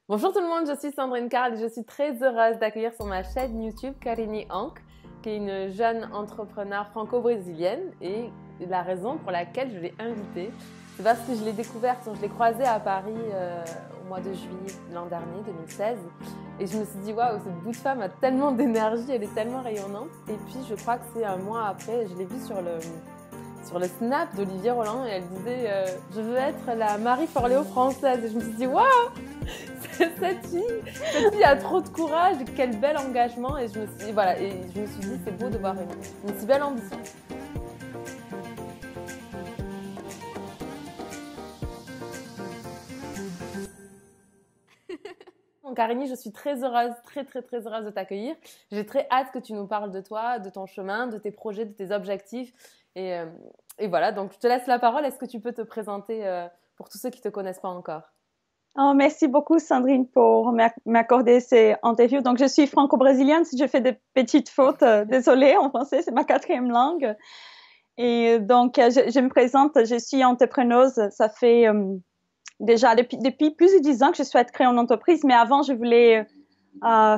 Bonjour tout le monde, je suis Sandrine Carl et je suis très heureuse d'accueillir sur ma chaîne YouTube Karini Hank, qui est une jeune entrepreneure franco-brésilienne. Et la raison pour laquelle je l'ai invitée, c'est parce que je l'ai découverte, je l'ai croisée à Paris au mois de juillet l'an dernier, 2016. Et je me suis dit, waouh, cette bout de femme a tellement d'énergie, elle est tellement rayonnante. Et puis je crois que c'est un mois après, je l'ai vue sur le snap d'Olivier Roland et elle disait je veux être la Marie Forleo française. Et je me suis dit waouh, cette fille a trop de courage, quel bel engagement. Et je me suis dit, voilà, et je me suis dit c'est beau de voir une si belle ambition. Donc Carini, je suis très heureuse, très heureuse de t'accueillir. J'ai très hâte que tu nous parles de toi, de ton chemin, de tes projets, de tes objectifs. Et, euh, et voilà, donc je te laisse la parole. Est-ce que tu peux te présenter pour tous ceux qui ne te connaissent pas encore? Oh, merci beaucoup, Sandrine, pour m'accorder ces interviews. Donc, je suis franco-brésilienne. Si je fais des petites fautes, désolée, en français, c'est ma quatrième langue. Et donc, je me présente, je suis entrepreneuse. Ça fait déjà depuis plus de 10 ans que je souhaite créer une entreprise. Mais avant, je voulais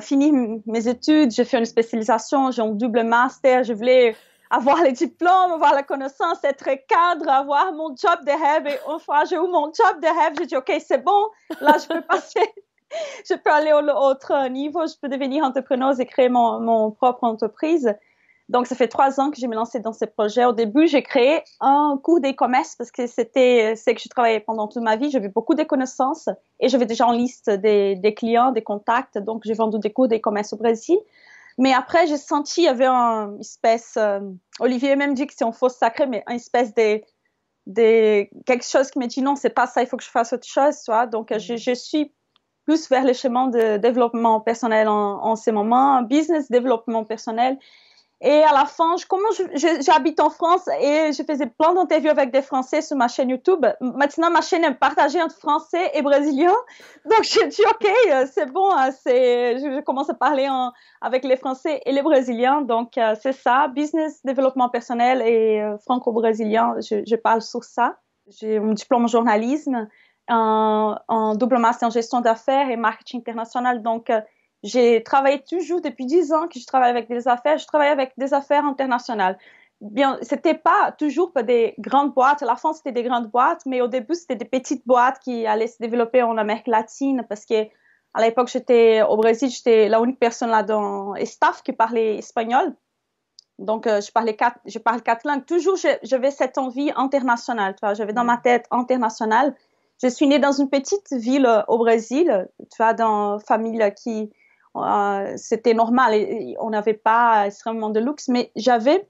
finir mes études. J'ai fait une spécialisation, j'ai un double master. Je voulais avoir les diplômes, avoir la connaissance, être cadre, avoir mon job de rêve. Et une fois j'ai eu mon job de rêve, j'ai dit, OK, c'est bon. Là, je peux passer, je peux aller au autre niveau. Je peux devenir entrepreneuse et créer mon propre entreprise. Donc, ça fait 3 ans que je me lancé dans ce projet. Au début, j'ai créé un cours d'e-commerce parce que c'est que je travaillais pendant toute ma vie. J'avais beaucoup de connaissances et j'avais déjà en liste des clients, des contacts. Donc, j'ai vendu des cours d'e-commerce au Brésil. Mais après, j'ai senti, il y avait une espèce, Olivier même dit que c'est un faux sacré, mais une espèce quelque chose qui me dit non, c'est pas ça, il faut que je fasse autre chose, tu vois. Donc, je suis plus vers le chemin de développement personnel en ce moment, business développement personnel. Et à la fin, j'habite en France et je faisais plein d'interviews avec des Français sur ma chaîne YouTube. Maintenant, ma chaîne est partagée entre Français et Brésiliens. Donc, j'ai dit, OK, c'est bon, je commence à parler avec les Français et les Brésiliens. Donc, c'est ça, business, développement personnel et franco-brésilien, je parle sur ça. J'ai un diplôme en journalisme, un double master en gestion d'affaires et marketing international. Donc, j'ai travaillé toujours depuis 10 ans que je travaille avec des affaires. Je travaille avec des affaires internationales. Bien, c'était pas toujours pas des grandes boîtes. À la fin, c'était des grandes boîtes, mais au début, c'était des petites boîtes qui allaient se développer en Amérique latine parce que à l'époque, j'étais au Brésil, j'étais la unique personne là dans le staff qui parlait espagnol. Donc, je parle 4 langues. Toujours, j'avais cette envie internationale. Tu vois, j'avais dans ma tête internationale. Je suis née dans une petite ville au Brésil, tu vois, dans une famille qui c'était normal et on n'avait pas extrêmement de luxe, mais j'avais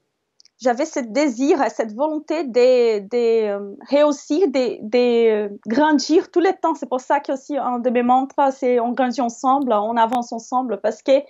ce désir, cette volonté de réussir, de grandir tout le temps. C'est pour ça que aussi un de mes mantras, c'est on grandit ensemble, on avance ensemble, parce que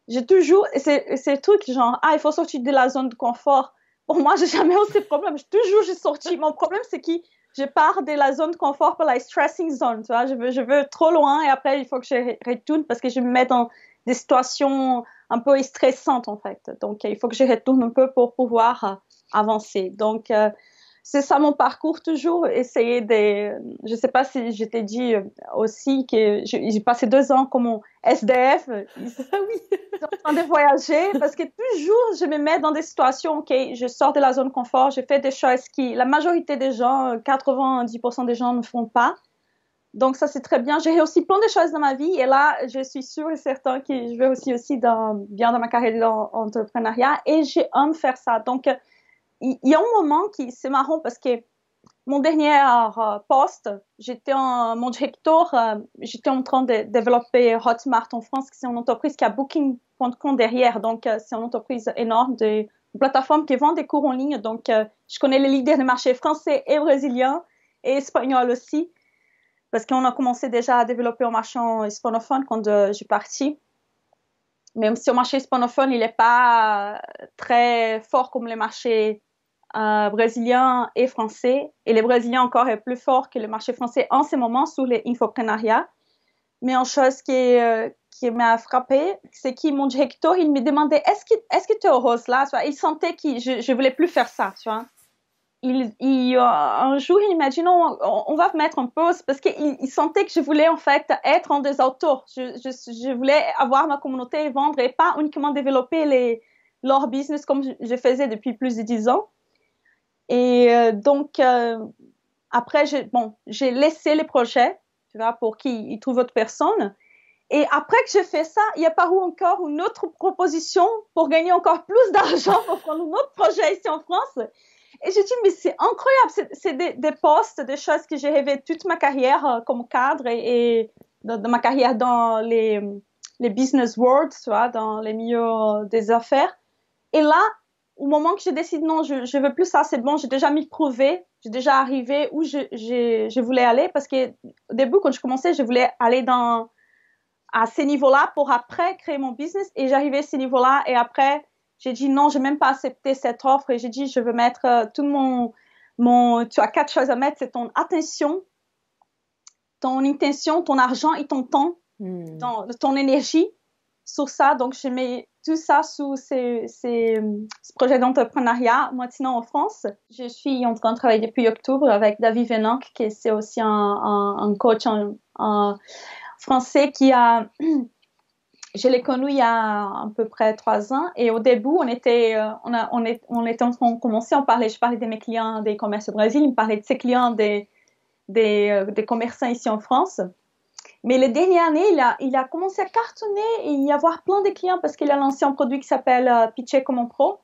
j'ai toujours ces trucs genre il faut sortir de la zone de confort. Pour moi, j'ai jamais eu ces problèmes. J'ai sorti. Mon problème, c'est que je pars de la zone de confort pour la stressing zone. Tu vois, je veux trop loin et après il faut que je retourne parce que je me mets dans des situations un peu stressantes en fait. Donc il faut que je retourne un peu pour pouvoir avancer. Donc c'est ça mon parcours, toujours essayer je sais pas si je t'ai dit aussi que j'ai passé 2 ans comme SDF, Ah oui. en train de voyager, parce que toujours je me mets dans des situations, ok, je sors de la zone confort, je fais des choses qui la majorité des gens, 90% des gens ne font pas. Donc ça c'est très bien. J'ai réussi plein de choses dans ma vie et là je suis sûre et certain que je vais aussi bien dans ma carrière d'entrepreneuriat et j'aime faire ça. Donc il y a un moment qui c'est marrant parce que mon dernier poste, mon directeur, j'étais en train de développer Hotmart en France, qui c'est une entreprise qui a Booking.com derrière. Donc, c'est une entreprise énorme, une plateforme qui vend des cours en ligne. Donc, je connais les leaders des marchés français et brésiliens et espagnols aussi, parce qu'on a commencé déjà à développer un marché hispanophone quand je suis partie. Même si le marché hispanophone, il n'est pas très fort comme les marchés brésiliens et français. Et les Brésiliens encore est plus fort que le marché français en ce moment sur les infoprenariats. Mais une chose qui m'a frappée, c'est que mon directeur, il me demandait, est-ce que tu es heureuse là? Tu vois, il sentait que je voulais plus faire ça, tu vois. un jour, il m'a dit non, on va mettre en pause parce qu'il sentait que je voulais en fait être en des auteurs. Je voulais avoir ma communauté et vendre et pas uniquement développer leur business comme je faisais depuis plus de 10 ans. Et donc, après, j'ai laissé les projets, tu vois, pour qu'ils trouvent autre personne. Et après que j'ai fait ça, il y a paru encore une autre proposition pour gagner encore plus d'argent pour prendre un autre projet ici en France. Et j'ai dit, mais c'est incroyable, c'est des postes, des choses que j'ai rêvé toute ma carrière comme cadre et dans ma carrière dans les business world, tu vois, dans les milieux des affaires. Et là, au moment que je décide, non, je veux plus ça, c'est bon, j'ai déjà m'y prouvé, j'ai déjà arrivé où je voulais aller parce que au début, quand je commençais, je voulais aller à ces niveaux-là pour après créer mon business et j'arrivais à ces niveaux-là et après, j'ai dit non, j'ai même pas accepté cette offre et j'ai dit je veux mettre tout tu as 4 choses à mettre, c'est ton attention, ton intention, ton argent et ton temps, ton énergie sur ça. Donc, je mets tout ça sous ce projet d'entrepreneuriat maintenant en France. Je suis en train de travailler depuis octobre avec David Venanque, qui c'est aussi un coach en français qui je l'ai connu il y a à peu près 3 ans et au début on était en train de commencer, je parlais de mes clients des commerces au Brésil, il me parlait de ses clients des commerçants ici en France. Mais les dernières années, il a commencé à cartonner et y avoir plein de clients parce qu'il a lancé un produit qui s'appelle Pitcher comme un pro.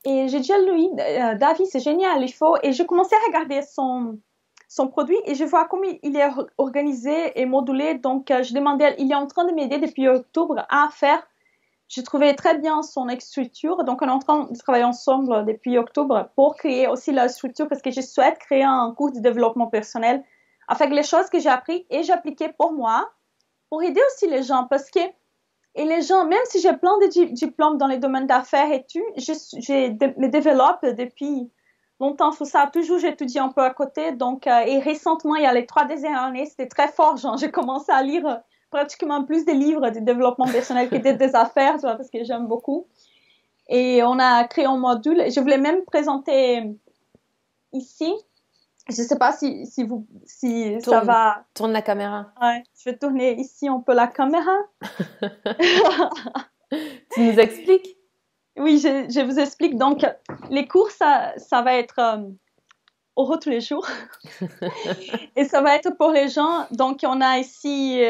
Et j'ai dit à lui, David, c'est génial, il faut. Et je commençais à regarder son produit et je vois comment il est organisé et modulé. Donc, je demandais, il est en train de m'aider depuis octobre à faire. Je trouvais très bien son structure. Donc, on est en train de travailler ensemble depuis octobre pour créer aussi la structure parce que je souhaite créer un cours de développement personnel avec les choses que j'ai apprises et j'ai appliqué pour moi, pour aider aussi les gens parce que, et les gens, même si j'ai plein de diplômes dans les domaines d'affaires et tout, me développe depuis longtemps sur ça. Toujours, j'étudie un peu à côté. Donc, et récemment, il y a les 3 dernières années, c'était très fort. Genre, j'ai commencé à lire pratiquement plus de livres de développement personnel que des affaires, tu vois, parce que j'aime beaucoup. Et on a créé un module. Je voulais même présenter ici. Je sais pas si ça va. Tourne la caméra. Ouais, je vais tourner ici un peu la caméra. Tu nous expliques? Oui, je vous explique. Donc, les cours, ça va être heureux tous les jours. Et ça va être pour les gens. Donc, on a ici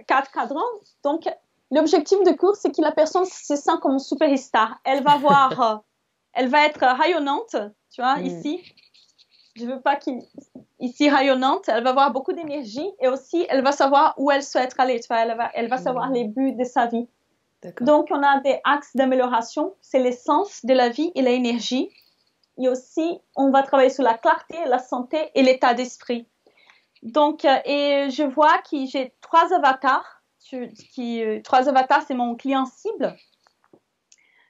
4 cadrans. Donc, l'objectif de cours, c'est que la personne se sent comme une superstar. Elle va voir, elle va être rayonnante, tu vois, ici. Je veux pas ici rayonnante. Elle va avoir beaucoup d'énergie et aussi, elle va savoir où elle souhaite aller, tu vois. Elle va savoir les buts de sa vie. Donc, on a des axes d'amélioration. C'est l'essence de la vie et l'énergie. Et aussi, on va travailler sur la clarté, la santé et l'état d'esprit. Donc, et je vois que j'ai 3 avatars. 3 avatars, c'est mon client cible.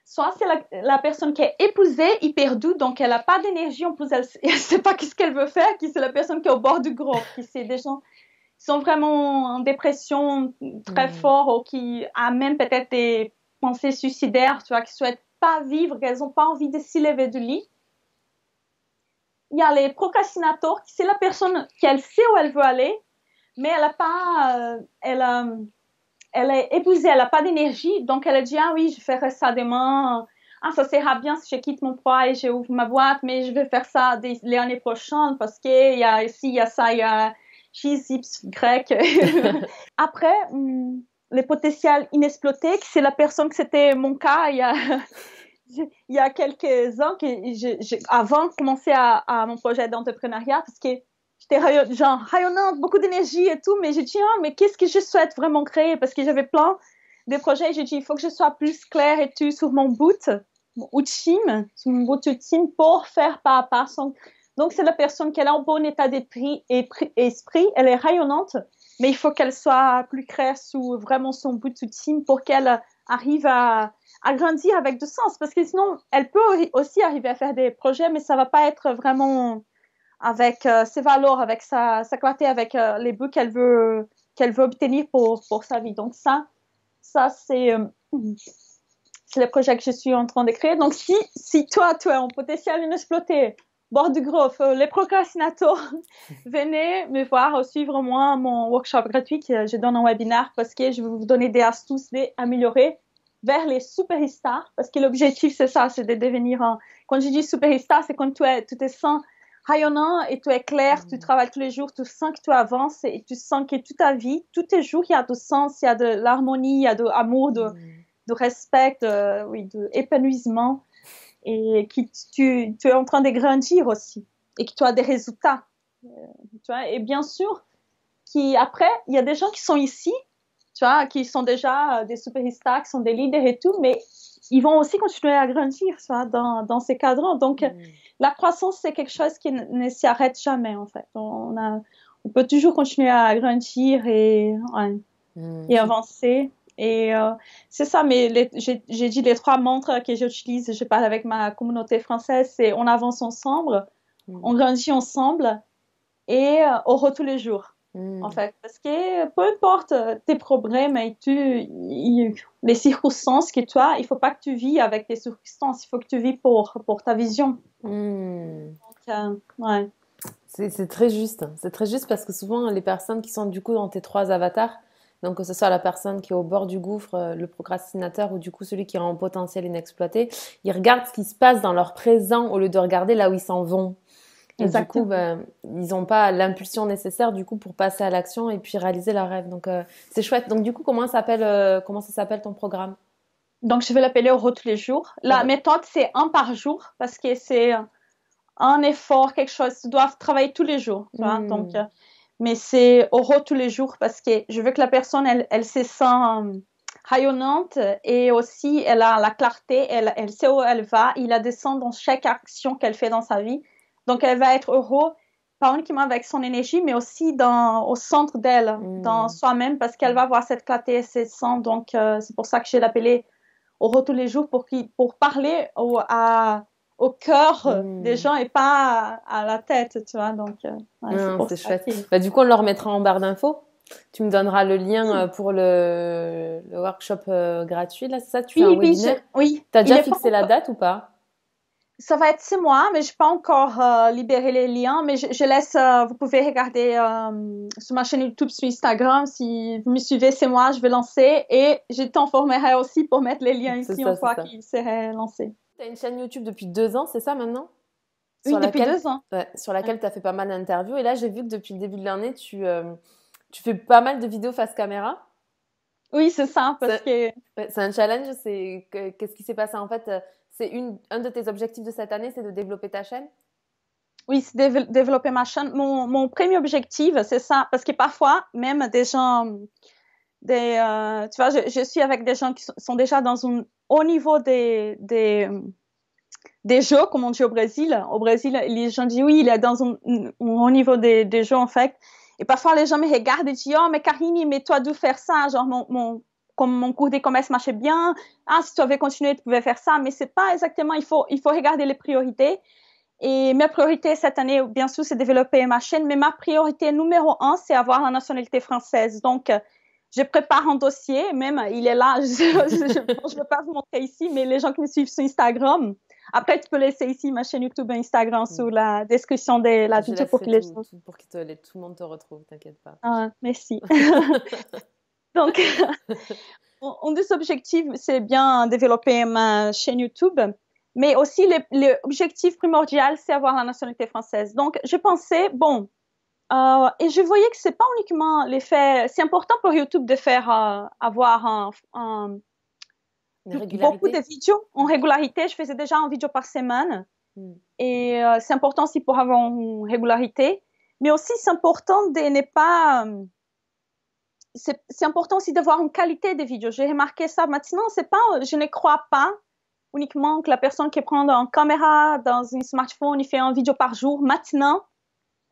Soit c'est la personne qui est épousée, éperdue, donc elle n'a pas d'énergie, en plus elle ne sait pas ce qu'elle veut faire, qui c'est la personne qui est au bord du groupe, qui c'est des gens qui sont vraiment en dépression très fort ou qui a même peut-être des pensées suicidaires, tu vois, qui ne souhaitent pas vivre, qu'elles n'ont pas envie de s'y lever du lit. Il y a les procrastinateurs, qui c'est la personne qui elle sait où elle veut aller, mais elle n'a pas, elle est épuisée, elle n'a pas d'énergie, donc elle a dit, ah oui, je ferai ça demain, ah ça sera bien si je quitte mon poids et j'ouvre ma boîte, mais je vais faire ça l'année prochaine parce qu'il y a ici, il y a ça, il y a X, Y. Après, les potentiels inexploités, c'est la personne que c'était mon cas il y a quelques ans, avant de commencer à mon projet d'entrepreneuriat, parce que j'étais rayonnante, beaucoup d'énergie et tout, mais j'ai dit, mais qu'est-ce que je souhaite vraiment créer? Parce que j'avais plein de projets, j'ai dit, il faut que je sois plus claire et tout sur mon but, mon but ultime pour faire pas à pas. Donc, c'est la personne qui est en bon état d'esprit, elle est rayonnante, mais il faut qu'elle soit plus claire sur vraiment son but ultime pour qu'elle arrive à grandir avec du sens. Parce que sinon, elle peut aussi arriver à faire des projets, mais ça va pas être vraiment avec ses valeurs, avec sa clarté, avec les buts qu'elle veut obtenir pour sa vie. Donc ça c'est le projet que je suis en train de créer. Donc si toi tu es en potentiel inexploité bord du gros feu. Les procrastinateurs, venez me voir, suivre moi mon workshop gratuit que je donne en webinaire parce que je vais vous donner des astuces d'améliorer vers les superstars parce que l'objectif c'est ça, c'est de devenir un... Quand je dis superstar, c'est quand tu te sens rayonnant et tu es clair, tu travailles tous les jours, tu sens que tu avances et tu sens que toute ta vie, tous tes jours, il y a du sens, il y a de l'harmonie, il y a de l'amour, de respect, oui, de épanouissement et que tu es en train de grandir aussi et que tu as des résultats. Tu vois, et bien sûr, après, il y a des gens qui sont ici, tu vois, qui sont déjà des superstars, qui sont des leaders et tout, mais ils vont aussi continuer à grandir, tu vois, dans ces cadrans. Donc, la croissance, c'est quelque chose qui ne s'arrête jamais, en fait. On peut toujours continuer à grandir et avancer. Et c'est ça, mais j'ai dit les 3 mantras que j'utilise, je parle avec ma communauté française, c'est on avance ensemble, on grandit ensemble et on heureux tous les jours. En fait, parce que peu importe tes problèmes et les circonstances que tu as, il faut pas que tu vis avec tes circonstances, il faut que tu vis pour ta vision. Donc, ouais. C'est très juste. C'est très juste parce que souvent, les personnes qui sont du coup dans tes 3 avatars, donc que ce soit la personne qui est au bord du gouffre, le procrastinateur ou du coup celui qui a un potentiel inexploité, ils regardent ce qui se passe dans leur présent au lieu de regarder là où ils s'en vont. Et Exactement. du coup, ils n'ont pas l'impulsion nécessaire du coup pour passer à l'action et puis réaliser leur rêve. Donc c'est chouette. Donc du coup, comment ça s'appelle ton programme? Donc je vais l'appeler Heureux tous les jours. La méthode c'est 1 par jour parce que c'est un effort, quelque chose. Tu dois travailler tous les jours. Tu vois? Donc, mais c'est heureux tous les jours parce que je veux que la personne elle se sent rayonnante et aussi elle a la clarté, elle sait où elle va, il la descend dans chaque action qu'elle fait dans sa vie. Donc elle va être heureuse, pas uniquement avec son énergie, mais aussi au centre d'elle, dans soi-même, parce qu'elle va avoir cette clarté et ses sens. Donc c'est pour ça que j'ai l'appelé heureux tous les jours pour parler au cœur des gens et pas à la tête, tu vois. Donc c'est chouette. Bah, du coup, on le remettra en barre d'infos. Tu me donneras le lien pour le workshop gratuit, là, c'est ça? Tu fais un webinaire? Oui. T'as déjà fixé la date ou pas? Ça va être 6 mois, mais je n'ai pas encore libéré les liens. Mais je laisse, vous pouvez regarder sur ma chaîne YouTube, sur Instagram. Si vous me suivez, c'est moi, je vais lancer. Et je t'informerai aussi pour mettre les liens ici une fois qu'il serait lancé. Tu as une chaîne YouTube depuis 2 ans, c'est ça maintenant? Oui, depuis 2 ans. Ouais, sur laquelle tu as fait pas mal d'interviews. Et là, j'ai vu que depuis le début de l'année, tu fais pas mal de vidéos face caméra. Oui, c'est ça, parce que... C'est un challenge. Qu'est-ce qui s'est passé en fait? C'est un de tes objectifs de cette année, c'est de développer ta chaîne? Oui, c'est développer ma chaîne. Mon premier objectif, c'est ça, parce que parfois, même des gens, tu vois, je suis avec des gens qui sont déjà dans un haut niveau des jeux, comme on dit au Brésil. Au Brésil, les gens disent oui, il est dans un haut niveau des jeux, en fait. Et parfois, les gens me regardent et disent, oh, mais Karine, mais toi, d'où faire ça? Genre, comme mon cours d'e-commerce marchait bien. Ah, si tu avais continué, tu pouvais faire ça. Mais c'est pas exactement, il faut regarder les priorités. Et mes priorités cette année, bien sûr, c'est développer ma chaîne. Mais ma priorité numéro 1, c'est avoir la nationalité française. Donc, je prépare un dossier, même, il est là. Je ne peux pas vous montrer ici, mais les gens qui me suivent sur Instagram, après, tu peux laisser ici ma chaîne YouTube et Instagram sous la description de la vidéo pour que les gens... Pour que tout le monde te retrouve, t'inquiète pas. Ah, merci. Donc, un des objectifs, c'est bien développer ma chaîne YouTube, mais aussi l'objectif primordial, c'est avoir la nationalité française. Donc, je pensais, bon, et je voyais que c'est pas uniquement l'effet, c'est important pour YouTube de faire avoir beaucoup de vidéos en régularité. Je faisais déjà une vidéo par semaine. Et c'est important aussi pour avoir une régularité. Mais aussi, c'est important de ne pas... c'est important aussi d'avoir une qualité des vidéos. J'ai remarqué ça maintenant. Je ne crois pas uniquement que la personne qui prend une caméra dans un smartphone, il fait une vidéo par jour. Maintenant,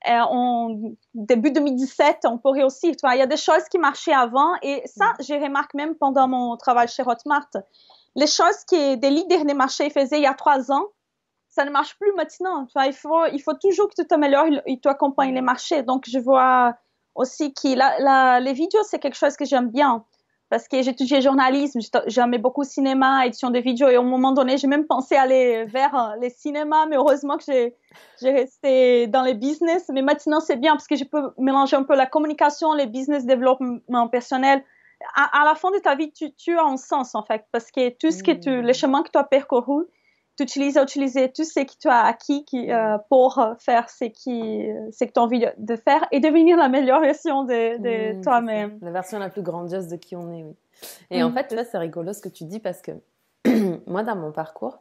en début 2017, on pourrait aussi, tu vois, il y a des choses qui marchaient avant et ça, je remarque même pendant mon travail chez Hotmart. Les choses que des leaders des marchés faisaient il y a 3 ans, ça ne marche plus maintenant. Tu vois, il faut toujours que tu t'améliores et tu accompagnes les marchés. Donc, je vois aussi que les vidéos, c'est quelque chose que j'aime bien parce que j'ai étudié journalisme, j'aimais beaucoup cinéma, édition de vidéos, et au moment donné, j'ai même pensé aller vers les cinémas, mais heureusement que j'ai resté dans les business. Mais maintenant, c'est bien parce que je peux mélanger un peu la communication, les business développement personnel. À la fin de ta vie, tu as un sens, en fait, parce que tout ce que les chemins que tu as parcourus, tu utilises tout ce que tu as acquis pour faire ce que tu as envie de faire et devenir la meilleure version de toi-même. La version la plus grandiose de qui on est, oui. Et en fait, tu vois, c'est rigolo ce que tu dis parce que moi, dans mon parcours,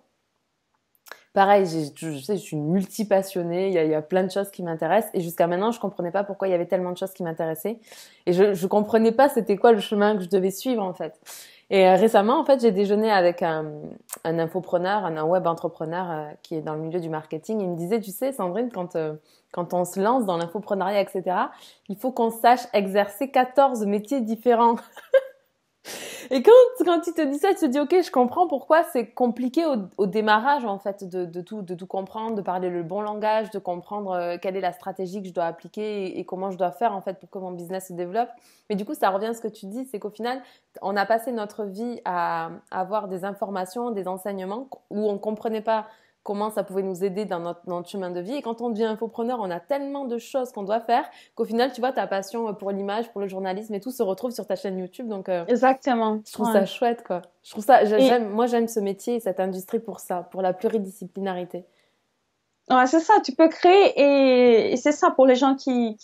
pareil, je suis une multi-passionnée, il y a plein de choses qui m'intéressent et jusqu'à maintenant, je comprenais pas pourquoi il y avait tellement de choses qui m'intéressaient et je comprenais pas c'était quoi le chemin que je devais suivre en fait. Et récemment, en fait, j'ai déjeuné avec un infopreneur, un web entrepreneur qui est dans le milieu du marketing. Il me disait, tu sais, Sandrine, quand on se lance dans l'infopreneuriat, etc., il faut qu'on sache exercer 14 métiers différents. Et quand tu te dis ça, tu te dis, ok, je comprends pourquoi c'est compliqué au démarrage, en fait, de tout comprendre, de parler le bon langage, de comprendre quelle est la stratégie que je dois appliquer et comment je dois faire, en fait, pour que mon business se développe. Mais du coup, ça revient à ce que tu dis, c'est qu'au final, on a passé notre vie à avoir des informations, des enseignements où on comprenait pas comment ça pouvait nous aider dans notre chemin de vie. Et quand on devient infopreneur, on a tellement de choses qu'on doit faire qu'au final, tu vois, ta passion pour l'image, pour le journalisme et tout se retrouve sur ta chaîne YouTube. Donc, exactement. Je trouve ça chouette, quoi. Je trouve ça, moi, j'aime ce métier et cette industrie pour ça, pour la pluridisciplinarité. Ouais, c'est ça, tu peux créer et c'est ça pour les gens qui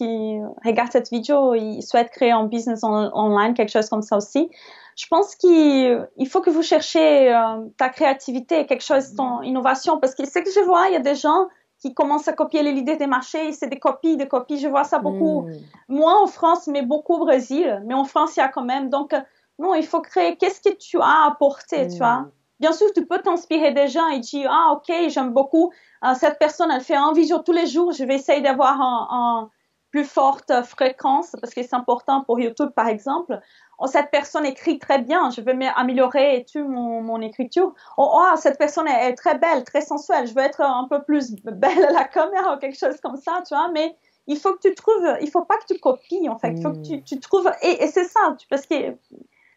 regardent cette vidéo, ils souhaitent créer un business online, quelque chose comme ça aussi. Je pense qu'il faut que vous cherchiez ta créativité, quelque chose, ton innovation, parce que c'est que je vois, il y a des gens qui commencent à copier les idées des marchés, c'est des copies, je vois ça beaucoup, moins en France, mais beaucoup au Brésil, mais en France, il y a quand même, donc non, il faut créer, qu'est-ce que tu as à apporter, tu vois? Bien sûr, tu peux t'inspirer des gens et dire, ah, ok, j'aime beaucoup cette personne, elle fait un vidéo tous les jours, je vais essayer d'avoir un plus forte fréquence parce que c'est important pour YouTube, par exemple. Oh, cette personne écrit très bien, je vais m'améliorer et tout mon écriture. Oh, cette personne est très belle, très sensuelle, je veux être un peu plus belle à la caméra ou quelque chose comme ça, tu vois, mais il faut que tu trouves, il faut pas que tu copies, en fait, il faut que tu trouves, et c'est ça, parce que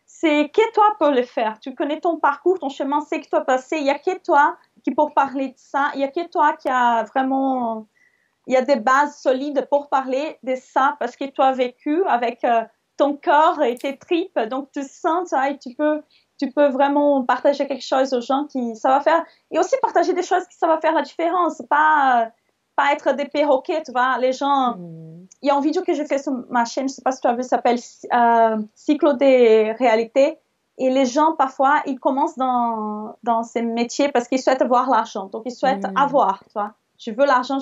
c'est que toi peux le faire. Tu connais ton parcours, ton chemin, c'est que toi passé. Il y a que toi qui pour parler de ça. Il y a que toi qui a vraiment, il y a des bases solides pour parler de ça parce que tu as vécu avec ton corps et tes tripes. Donc tu sens ça et tu peux vraiment partager quelque chose aux gens qui ça va faire et aussi partager des choses qui ça va faire la différence. Pas être des perroquets, tu vois. Les gens, il y a une vidéo que j'ai fait sur ma chaîne, je sais pas si tu as vu, ça s'appelle Cycle des réalités. Et les gens, parfois, ils commencent dans ces métiers parce qu'ils souhaitent avoir l'argent. Donc, ils souhaitent avoir, tu vois. Je veux l'argent.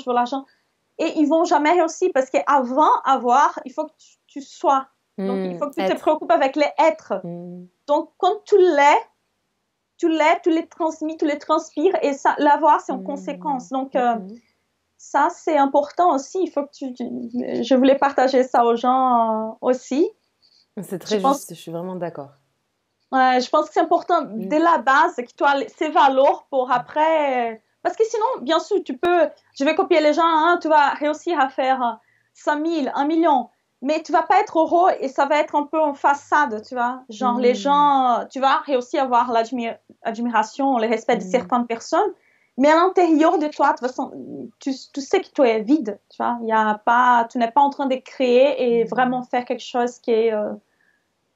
Et ils vont jamais réussir parce qu'avant avoir, il faut que tu sois. Donc, il faut que tu te préoccupes avec les êtres. Donc, quand tu les transmis, tu les transpires et ça, l'avoir, c'est une conséquence. Donc, ça, c'est important aussi. Il faut que je voulais partager ça aux gens aussi. C'est très juste, je suis vraiment d'accord. Ouais, je pense que c'est important dès la base que tu as ces valeurs pour après. Parce que sinon, bien sûr, je vais copier les gens, hein, tu vas réussir à faire 5 000, 1 million, mais tu vas pas être heureux et ça va être un peu en façade, tu vois. Genre, les gens, tu vas réussir à avoir l'admiration, le respect de certaines personnes, mais à l'intérieur de toi, de toute façon, tu sais que tu es vide, tu vois. Tu n'es pas en train de créer et vraiment faire quelque chose qui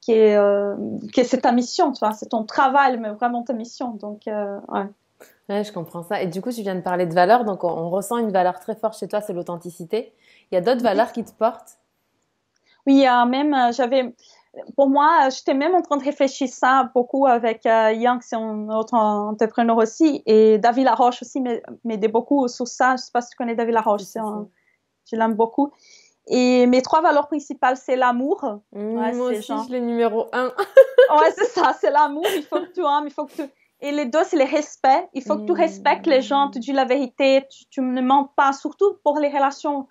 c'est ta mission, tu vois, c'est ton travail, mais vraiment ta mission. Donc, ouais. Ouais, je comprends ça. Et du coup, tu viens de parler de valeurs, donc on ressent une valeur très forte chez toi, c'est l'authenticité. Il y a d'autres valeurs qui te portent? Oui, même, pour moi, j'étais même en train de réfléchir ça beaucoup avec Yang, c'est un autre entrepreneur aussi, et David Laroche aussi m'aidait beaucoup sur ça. Je sais pas si tu connais David Laroche, je l'aime beaucoup. Et mes 3 valeurs principales, c'est l'amour. Ouais, moi aussi, je l'ai numéro 1. Ouais, c'est ça, c'est l'amour. Il faut que tu aimes, Et les 2, c'est le respect. Il faut que tu respectes les gens, tu dis la vérité, tu ne mens pas, surtout pour les relations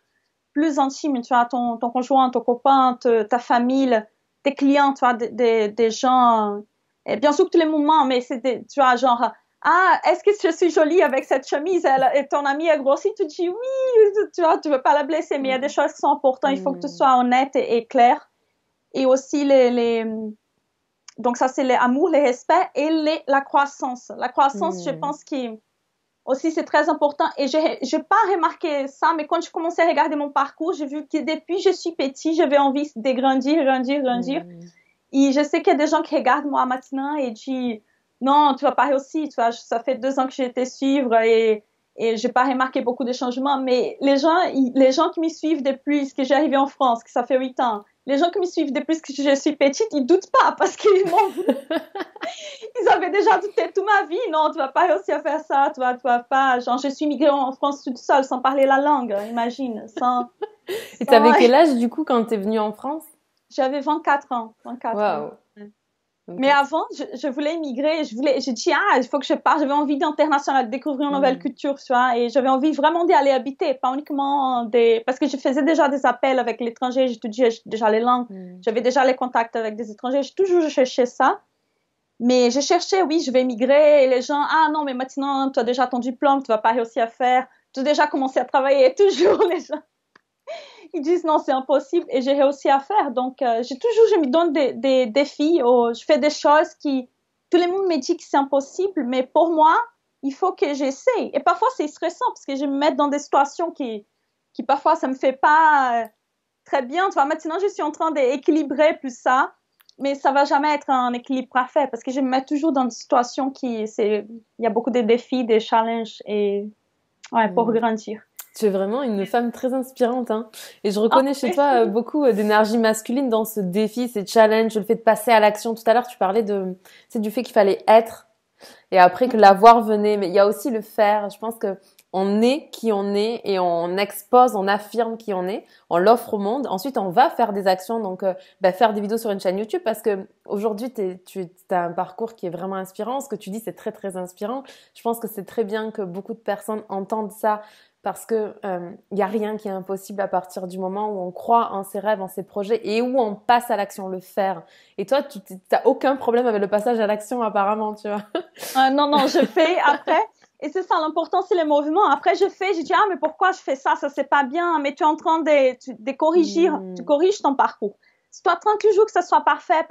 plus intimes. Tu as ton conjoint, ton copain, ta famille, tes clients, tu vois, des gens. Et bien sûr que tous les moments, mais tu vois, genre, ah, est-ce que je suis jolie avec cette chemise? Et ton ami est grossi, tu dis oui, tu vois, tu veux pas la blesser, mais il y a des choses qui sont importantes. Il faut que tu sois honnête et clair. Et aussi Donc ça, c'est l'amour, le respect et la croissance. La croissance, je pense que aussi c'est très important. Et j'ai pas remarqué ça, mais quand je commençais à regarder mon parcours, j'ai vu que depuis que je suis petite, j'avais envie de grandir. Et je sais qu'il y a des gens qui regardent moi maintenant et disent non, tu vas pas réussir, tu vois, ça fait 2 ans que j'ai été suivre et j'ai pas remarqué beaucoup de changements, mais les gens qui me suivent depuis que j'ai arrivé en France, que ça fait 8 ans, les gens qui me suivent depuis que je suis petite, ils doutent pas parce qu'ils m'ont vu. Ils avaient déjà douté toute ma vie. Non, tu vas pas réussir à faire ça, tu vas pas, genre, je suis migrée en France toute seule sans parler la langue, imagine, Et t'avais quel âge, du coup, quand t'es venue en France? J'avais 24 ans, 24 ans. Mais avant, je voulais immigrer, j'ai dit, il faut que je parte, j'avais envie d'international, de découvrir une nouvelle culture, tu vois, et j'avais envie vraiment d'y aller habiter, pas uniquement parce que je faisais déjà des appels avec l'étranger, j'étudiais déjà les langues, j'avais déjà les contacts avec des étrangers, j'ai toujours cherché ça, mais j'ai cherché, oui, je vais immigrer, et les gens, non, mais maintenant, tu as déjà ton diplôme, tu vas pas réussir à faire, tu as déjà commencé à travailler, et toujours les gens, ils disent non, c'est impossible et j'ai réussi à faire. Donc, je me donne des défis, je fais des choses qui, tout le monde me dit que c'est impossible, mais pour moi, il faut que j'essaye. Et parfois, c'est stressant parce que je me mets dans des situations qui parfois, ça me fait pas très bien. Tu vois, maintenant, je suis en train d'équilibrer plus ça, mais ça va jamais être un équilibre parfait parce que je me mets toujours dans des situations il y a beaucoup de défis, des challenges et, pour grandir. Tu es vraiment une femme très inspirante, hein. Et je reconnais chez toi beaucoup d'énergie masculine dans ce défi, ces challenges, le fait de passer à l'action. Tout à l'heure, tu parlais du fait qu'il fallait être et après que l'avoir venait. Mais il y a aussi le faire. Je pense que on est qui on est et on expose, on affirme qui on est, on l'offre au monde. Ensuite, on va faire des actions, donc faire des vidéos sur une chaîne YouTube parce que aujourd'hui, tu as un parcours qui est vraiment inspirant. Ce que tu dis, c'est très très inspirant. Je pense que c'est très bien que beaucoup de personnes entendent ça. Parce que y a rien qui est impossible à partir du moment où on croit en ses rêves, en ses projets et où on passe à l'action, le faire. Et toi, tu n'as aucun problème avec le passage à l'action apparemment, tu vois. Non, je fais après. Et c'est ça, l'important, c'est le mouvement. Après, je dis, mais pourquoi je fais ça? Ça, c'est pas bien. Mais tu es en train de corriger, tu corriges ton parcours. Si tu attends toujours que ça soit parfait,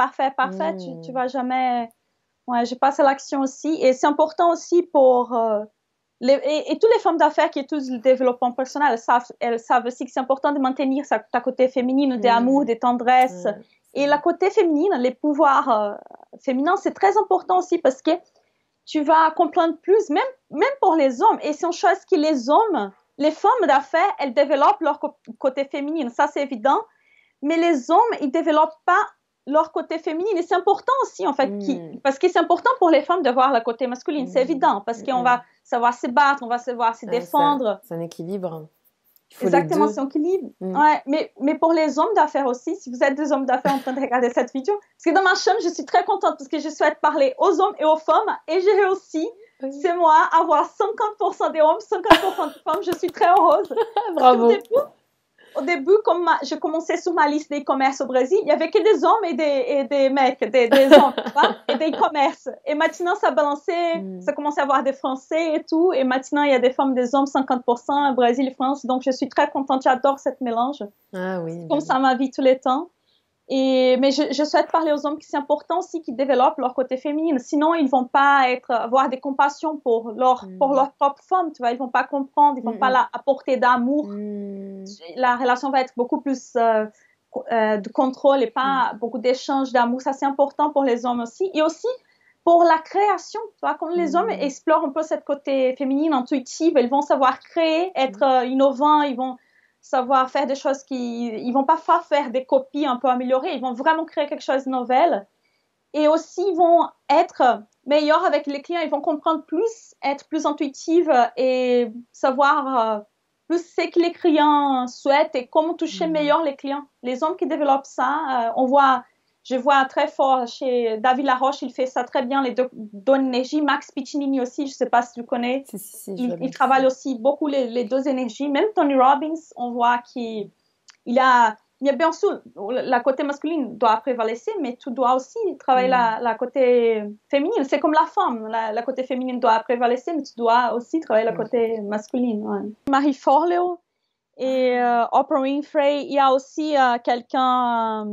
tu vas jamais... Ouais, je passe à l'action aussi. Et c'est important aussi pour... et toutes les femmes d'affaires qui étudient le développement personnel, elles savent aussi que c'est important de maintenir ta côté féminine, d'amour, de tendresse. Et la côté féminine, les pouvoirs féminins, c'est très important aussi parce que tu vas comprendre plus, même pour les hommes. Et c'est une chose que les femmes d'affaires, elles développent leur côté féminin. Ça, c'est évident. Mais les hommes, ils développent pas leur côté féminin. Et c'est important aussi, en fait, parce que c'est important pour les femmes de voir le côté masculin. C'est évident, parce qu'on va savoir se battre, on va savoir se défendre. C'est un équilibre. Exactement, c'est un équilibre. Ouais, mais pour les hommes d'affaires aussi, si vous êtes des hommes d'affaires en train de regarder cette vidéo, parce que dans ma chaîne, je suis très contente parce que je souhaite parler aux hommes et aux femmes et j'ai réussi, c'est moi, avoir 50% des hommes, 50% des femmes. Je suis très heureuse. Bravo. Au début, comme je commençais sur ma liste d'e-commerce au Brésil, il y avait que des hommes et des mecs, des hommes, et des e-commerce. Et maintenant, ça a balancé, ça commençait à avoir des Français et tout. Et maintenant, il y a des femmes, des hommes, 50%, Brésil et France. Donc, je suis très contente, j'adore cette mélange. Ah oui. Comme ça, ma vie tous les temps. Mais je souhaite parler aux hommes que c'est important aussi qu'ils développent leur côté féminin. Sinon, ils vont pas avoir des compassions pour leur propre femme, tu vois. Ils vont pas comprendre, ils vont pas apporter d'amour. La relation va être beaucoup plus de contrôle et pas beaucoup d'échanges d'amour. Ça, c'est important pour les hommes aussi. Et aussi pour la création, tu vois. Quand les hommes explorent un peu cette côté féminin, intuitif, ils vont savoir créer, être innovants, ils vont savoir faire des choses ils vont pas faire des copies un peu améliorées, ils vont vraiment créer quelque chose de nouvel. Et aussi, ils vont être meilleurs avec les clients, ils vont comprendre plus, être plus intuitifs et savoir plus ce que les clients souhaitent et comment toucher meilleur les clients. Les hommes qui développent ça, je vois très fort chez David Laroche, il fait ça très bien, les deux énergies. Max Piccinini aussi, je sais pas si tu connais. Si, il travaille aussi beaucoup les deux énergies. Même Tony Robbins, on voit qu'il y a bien sûr, la côté masculine doit prévaloir, mais tu dois aussi travailler la côté féminine. C'est comme la femme, la côté féminine doit prévaloir, mais tu dois aussi travailler la côté masculine. Ouais. Marie Forleo et Oprah Winfrey, il y a aussi quelqu'un...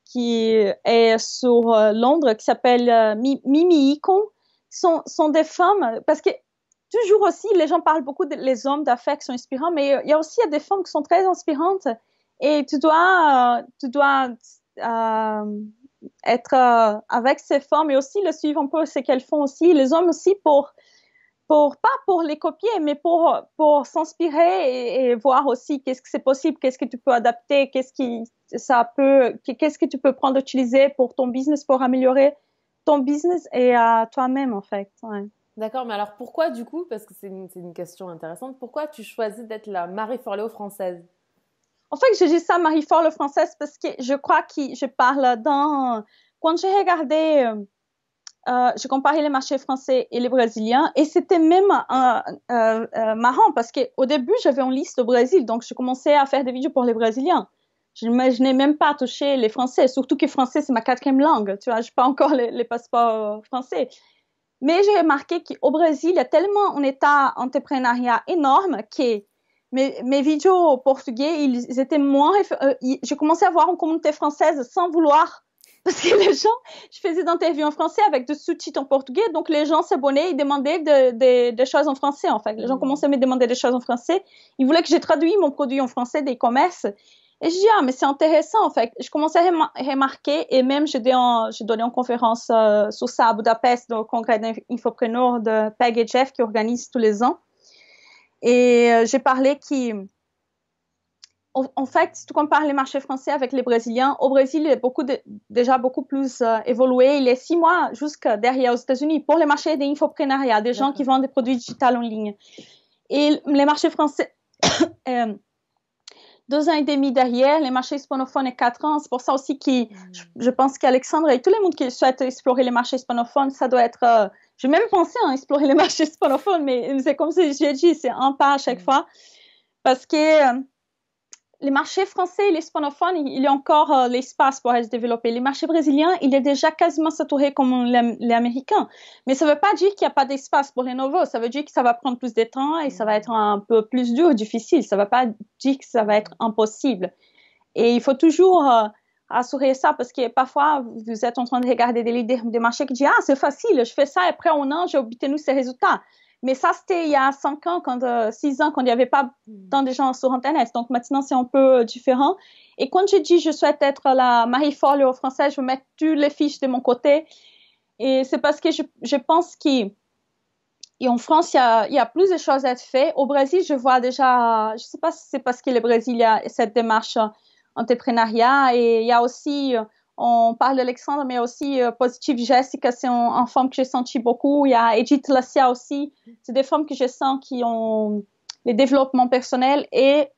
qui est sur Londres, qui s'appelle Mimi Icon, sont des femmes, parce que toujours aussi, les gens parlent beaucoup des hommes d'affaires qui sont inspirants, mais il y a aussi des femmes qui sont très inspirantes et tu dois être avec ces femmes et aussi le suivre un peu ce qu'elles font aussi, les hommes aussi pas pour les copier, mais pour s'inspirer et voir aussi qu'est-ce que c'est possible, qu'est-ce que tu peux adapter, qu'est-ce que tu peux prendre d'utiliser pour ton business, pour améliorer ton business et à toi-même, en fait. Ouais. D'accord, mais alors pourquoi du coup, parce que c'est une question intéressante, pourquoi tu choisis d'être la Marie Forleo française? En fait, je dis ça Marie Forleo française parce que je crois que je parle quand j'ai regardé, j'ai comparé les marchés français et les brésiliens et c'était même marrant parce qu'au début, j'avais une liste au Brésil, donc je commençais à faire des vidéos pour les Brésiliens. Je n'imaginais même pas toucher les Français, surtout que français, c'est ma quatrième langue. Tu vois, je n'ai pas encore les passeports français. Mais j'ai remarqué qu'au Brésil, il y a tellement un état entrepreneuriat énorme que mes vidéos au portugais, ils étaient moins... j'ai commencé à voir une communauté française sans vouloir. Parce que les gens, je faisais des interviews en français avec des sous-titres en portugais, donc les gens s'abonnaient, ils demandaient des choses en français, en fait. Les gens commençaient à me demander des choses en français. Ils voulaient que j'ai traduit mon produit en français des commerces. Et je dis, mais c'est intéressant, en fait. Je commençais à remarquer, et même j'ai donné une conférence sur ça à Budapest, au congrès d'infopreneurs de Peg et Jeff qui organise tous les ans. Et j'ai parlé en fait, si tu compares les marchés français avec les brésiliens, au Brésil, il est déjà beaucoup plus évolué. Il est 6 mois jusqu'à derrière aux États-Unis pour les marchés d'infoprenariat, des gens qui vendent des produits digitaux en ligne. Et les marchés français, 2 ans et demi derrière, les marchés hispanophones et 4 ans. C'est pour ça aussi que je pense qu'Alexandre et tout le monde qui souhaite explorer les marchés hispanophones, ça doit être... j'ai même pensé à explorer les marchés hispanophones, mais c'est comme si j'ai dit, c'est un pas à chaque fois. Parce que les marchés français et les hispanophones, il y a encore l'espace pour se développer. Les marchés brésiliens, il est déjà quasiment saturé comme les Américains. Mais ça ne veut pas dire qu'il n'y a pas d'espace pour les nouveaux. Ça veut dire que ça va prendre plus de temps et ça va être un peu plus dur, difficile. Ça ne veut pas dire que ça va être impossible. Et il faut toujours assurer ça parce que parfois, vous êtes en train de regarder des leaders des marchés qui disent « Ah, c'est facile, je fais ça et après un an, j'ai obtenu ces résultats. » Mais ça, c'était il y a 5 ans, 6 ans, quand il n'y avait pas tant de gens sur Internet. Donc maintenant, c'est un peu différent. Et quand j'ai dit je souhaite être la Marie Forleo française, je vais mettre toutes les fiches de mon côté. Et c'est parce que je pense qu'en France, il y a plus de choses à être faites. Au Brésil, je vois déjà, je ne sais pas si c'est parce que le Brésil, il y a cette démarche entrepreneuriat. Et il y a aussi... on parle d'Alexandre, mais aussi Positive Jessica, c'est une femme que j'ai senti beaucoup. Il y a Edith Lassia aussi. C'est des femmes que je sens qui ont les développements personnels et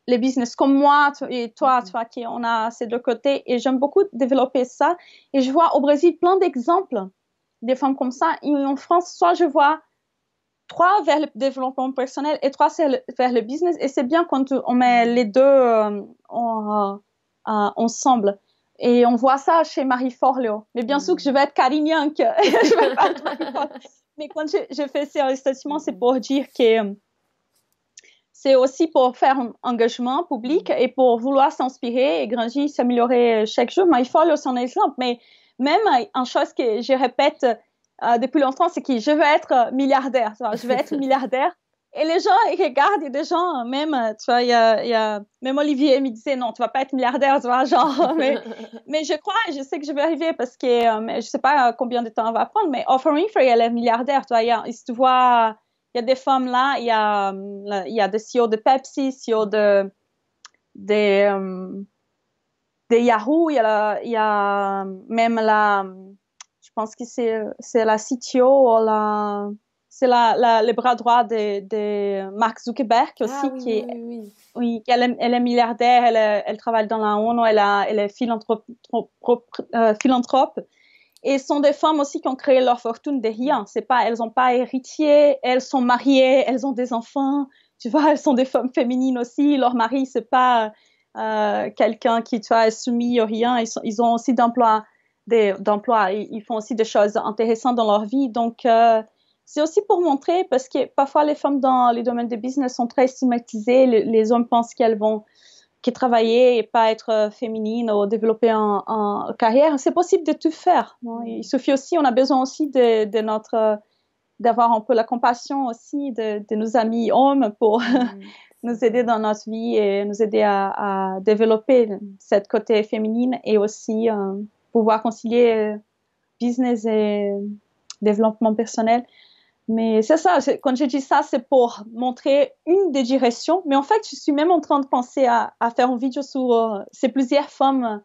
les business, comme moi et toi, qui on a ces deux côtés. Et j'aime beaucoup développer ça. Et je vois au Brésil plein d'exemples des femmes comme ça. Et en France, soit je vois 3 vers le développement personnel et 3 vers le business. Et c'est bien quand on met les deux ensemble. Et on voit ça chez Marie Forleo. Mais bien sûr que je vais être Karine Young. Je vais pas être Marie Forleo. Mais quand je fais ces investissements, c'est pour dire que c'est aussi pour faire un engagement public et pour vouloir s'inspirer et grandir, s'améliorer chaque jour. Marie Forleo, c'est un exemple. Mais même une chose que je répète depuis longtemps, c'est que je veux être milliardaire. Je veux être milliardaire. Et les gens, ils regardent, il y a des gens, même, tu vois, même Olivier me disait, non, tu vas pas être milliardaire, tu vois, genre, mais je crois, je sais que je vais arriver parce que, je sais pas combien de temps on va prendre, mais Oprah Winfrey, elle est milliardaire, tu vois, tu vois, il y a des femmes là, il y a des CEO de Pepsi, CEO de Yahoo, il y a même je pense que c'est la CTO, c'est le bras droit de Mark Zuckerberg aussi, oui. Elle est milliardaire, elle travaille dans la ONU, elle est philanthrope. Et ce sont des femmes aussi qui ont créé leur fortune de rien. Elles n'ont pas héritier, elles sont mariées, elles ont des enfants. Tu vois, elles sont des femmes féminines aussi. Leur mari, c'est pas quelqu'un qui, tu vois, est soumis à rien. Ils ont aussi d'emplois. Ils font aussi des choses intéressantes dans leur vie. Donc, c'est aussi pour montrer, parce que parfois les femmes dans les domaines de business sont très stigmatisées. Les hommes pensent qu'elles vont travailler et pas être féminine ou développer en carrière. C'est possible de tout faire. Non? Il suffit aussi, on a besoin aussi d'avoir un peu la compassion aussi de nos amis hommes pour nous aider dans notre vie et nous aider à développer cette côté féminine et aussi pouvoir concilier business et développement personnel. Mais c'est ça, quand je dis ça, c'est pour montrer une des directions. Mais en fait, je suis même en train de penser à faire une vidéo sur ces plusieurs femmes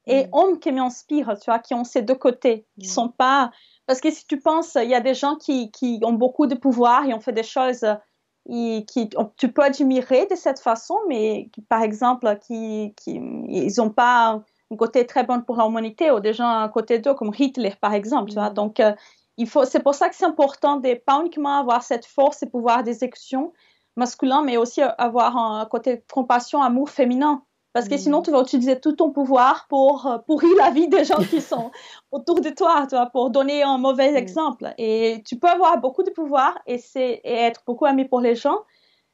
et hommes qui m'inspirent, tu vois, qui ont ces deux côtés, qui sont pas... Parce que si tu penses, il y a des gens qui ont beaucoup de pouvoir et ont fait des choses tu peux admirer de cette façon, mais par exemple, ils n'ont pas un côté très bon pour l'humanité ou des gens à côté d'eux, comme Hitler, par exemple, tu vois. Donc, c'est pour ça que c'est important de pas uniquement avoir cette force et pouvoir d'exécution masculin, mais aussi avoir un côté de compassion, amour féminin. Parce que sinon, tu vas utiliser tout ton pouvoir pour pourrir la vie des gens qui sont autour de toi, tu vois, pour donner un mauvais exemple. Et tu peux avoir beaucoup de pouvoir et être beaucoup aimé pour les gens,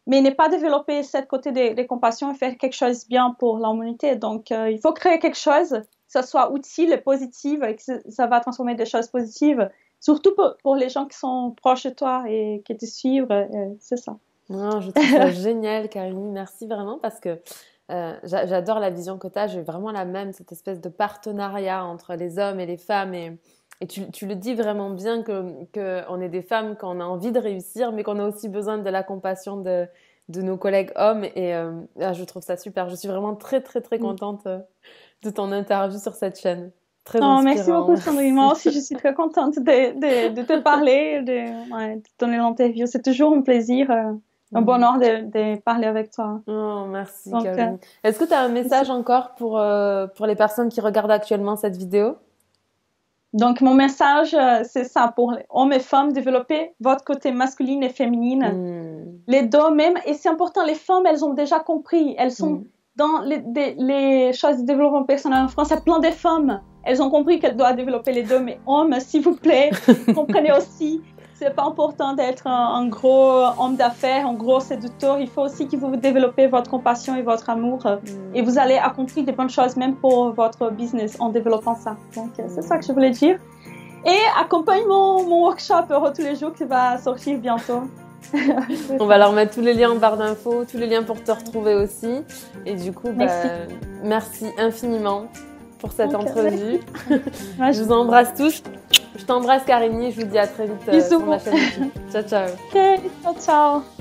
mais ne pas développer cette côté de compassion et faire quelque chose de bien pour l'humanité. Donc, il faut créer quelque chose, que ça soit utile, positif, et que ça va transformer des choses positives, surtout pour les gens qui sont proches de toi et qui te suivent. C'est ça. Non, je trouve ça génial, Karine. Merci vraiment parce que j'adore la vision que tu as. J'ai vraiment la même, cette espèce de partenariat entre les hommes et les femmes. Et tu le dis vraiment bien qu'on est des femmes, qu'on a envie de réussir, mais qu'on a aussi besoin de la compassion de nos collègues hommes. Et je trouve ça super. Je suis vraiment très, très, très contente de ton interview sur cette chaîne. Très inspirant. Merci beaucoup, Sandrine. Moi aussi, je suis très contente de te parler, de donner l'interview. C'est toujours un plaisir. Un bonheur de parler avec toi. Oh, merci, Karine. Est-ce que tu as un message encore pour les personnes qui regardent actuellement cette vidéo? Donc, mon message, c'est ça, pour les hommes et femmes, développer votre côté masculine et féminine. Les deux même. Et c'est important, les femmes, elles ont déjà compris. Elles sont dans les choses de développement personnel en France. Il y a plein de femmes. Elles ont compris qu'elles doivent développer les deux. Mais hommes, s'il vous plaît, comprenez aussi. C'est pas important d'être un gros homme d'affaires, un gros séducteur. Il faut aussi que vous développez votre compassion et votre amour. Et vous allez accomplir des bonnes choses, même pour votre business, en développant ça. Donc, c'est ça que je voulais dire. Et accompagne mon workshop Heureux tous les jours qui va sortir bientôt. On va leur mettre tous les liens en barre d'infos, tous les liens pour te retrouver aussi. Et du coup, merci infiniment pour cette entrevue. Je vous embrasse tous. Je t'embrasse, Karine. Je vous dis à très vite sur ma chaîne YouTube. Ciao, ciao. Ok, ciao, ciao.